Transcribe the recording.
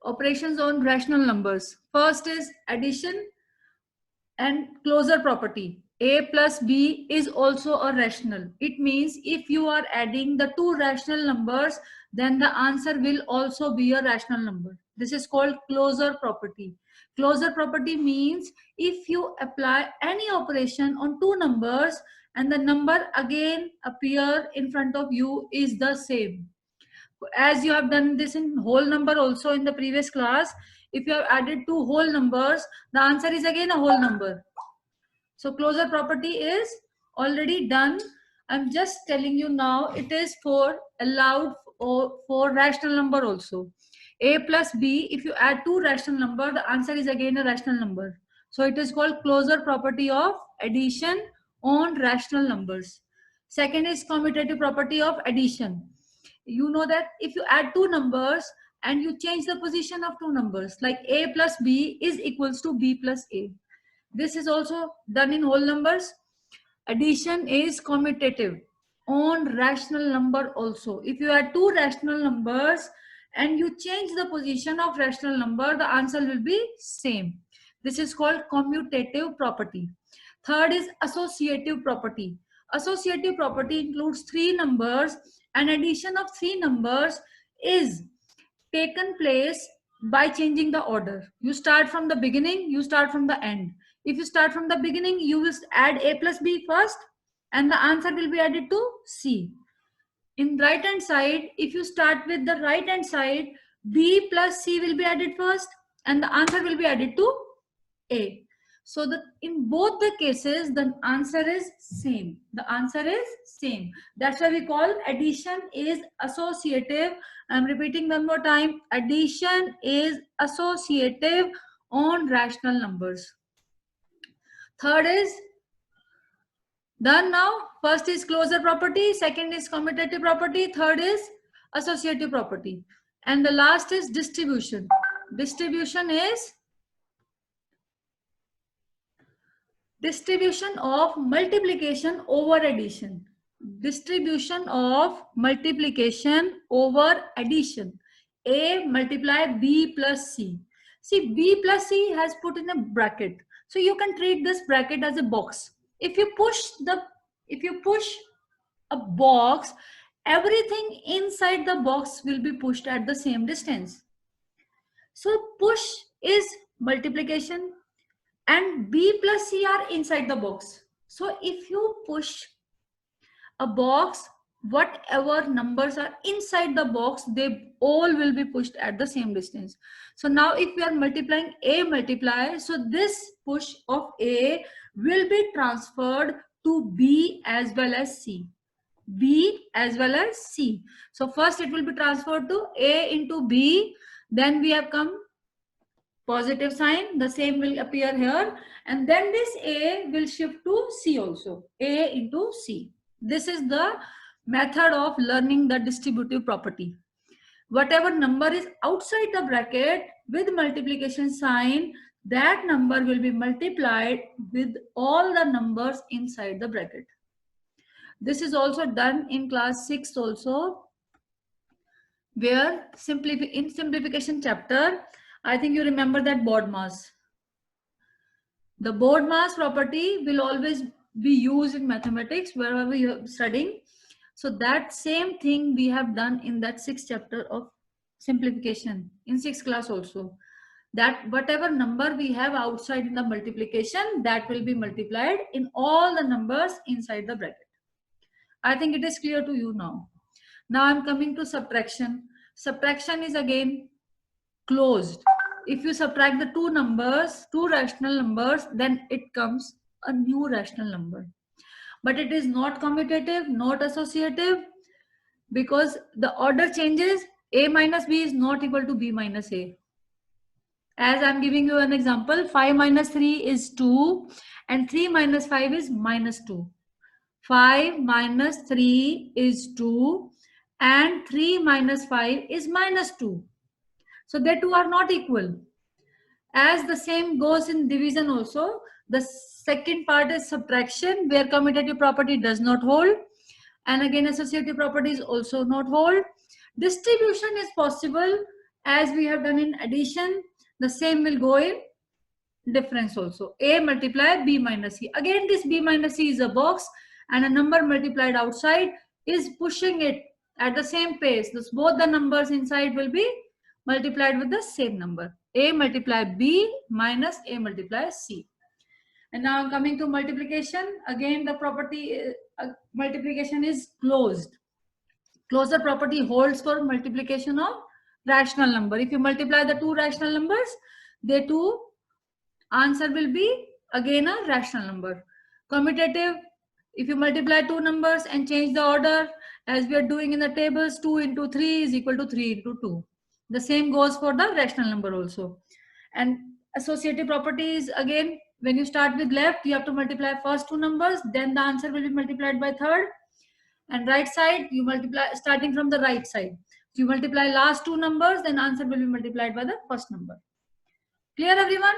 operations on rational numbers. First is addition and closure property. A plus B is also a rational. It means if you are adding the two rational numbers, then the answer will also be a rational number. This is called closure property. Closure property means if you apply any operation on two numbers and the number again appear in front of you is the same. As you have done this in whole number also in the previous class, if you have added two whole numbers, the answer is again a whole number. So closure property is already done. I'm just telling you now, it is for allowed for rational number also. A plus B, if you add two rational number, the answer is again a rational number. So it is called closure property of addition on rational numbers. Second is commutative property of addition. You know that if you add two numbers and you change the position of two numbers, like A plus B is equals to B plus A. This is also done in whole numbers. Addition is commutative on rational number also. If you add two rational numbers and you change the position of rational number, the answer will be same. This is called commutative property. Third is associative property. Associative property includes three numbers, and addition of three numbers is taken place by changing the order. You start from the beginning, you start from the end. If you start from the beginning, you will add A plus B first and the answer will be added to C. In right hand side, if you start with the right hand side, B plus C will be added first and the answer will be added to A. So in both the cases, the answer is same. The answer is same. That's why we call addition is associative. I'm repeating one more time. Addition is associative on rational numbers. Third is done now. First is closure property. Second is commutative property. Third is associative property. And the last is distribution. Distribution is distribution of multiplication over addition. Distribution of multiplication over addition. A multiply B plus C. See, B plus C has put in a bracket. So you can treat this bracket as a box. If you push a box, everything inside the box will be pushed at the same distance. So push is multiplication and B plus C are inside the box. So if you push a box, whatever numbers are inside the box, they all will be pushed at the same distance. So now if we are multiplying A multiply, so this push of A will be transferred to B as well as C. B as well as C. So first it will be transferred to A into B. Then we have come positive sign, the same will appear here, and then this A will shift to C also, A into C. This is the method of learning the distributive property. Whatever number is outside the bracket with multiplication sign, that number will be multiplied with all the numbers inside the bracket. This is also done in class 6 also, where in simplification chapter, I think you remember that BODMAS. The BODMAS property will always be used in mathematics wherever you are studying. So that same thing we have done in that 6th chapter of simplification in 6th class also. That whatever number we have outside in the multiplication, that will be multiplied in all the numbers inside the bracket. I think it is clear to you now. Now I'm coming to subtraction. Subtraction is again closed. If you subtract the two numbers, two rational numbers, then it comes a new rational number. But it is not commutative, not associative, because the order changes. A minus B is not equal to B minus A. As I'm giving you an example, 5 minus 3 is 2 and 3 minus 5 is minus 2. 5 minus 3 is 2 and 3 minus 5 is minus 2. So they two are not equal. As the same goes in division also, the second part is subtraction, where commutative property does not hold, and again associative properties also not hold. Distribution is possible As we have done in addition, the same will go in difference also. A multiply B minus C. Again, this B minus C is a box, and a number multiplied outside is pushing it at the same pace. Thus, both the numbers inside will be multiplied with the same number. A multiply B minus A multiply C. And now coming to multiplication. Again, the property multiplication is closed. Closure property holds for multiplication of rational number. If you multiply the two rational numbers, the two answer will be again a rational number. Commutative, if you multiply two numbers and change the order as we are doing in the tables, 2 into 3 is equal to 3 into 2. The same goes for the rational number also. And associative properties, again, when you start with left, you have to multiply first two numbers, then the answer will be multiplied by third. And right side, you multiply starting from the right side. If you multiply last two numbers, then answer will be multiplied by the first number. Clear, everyone?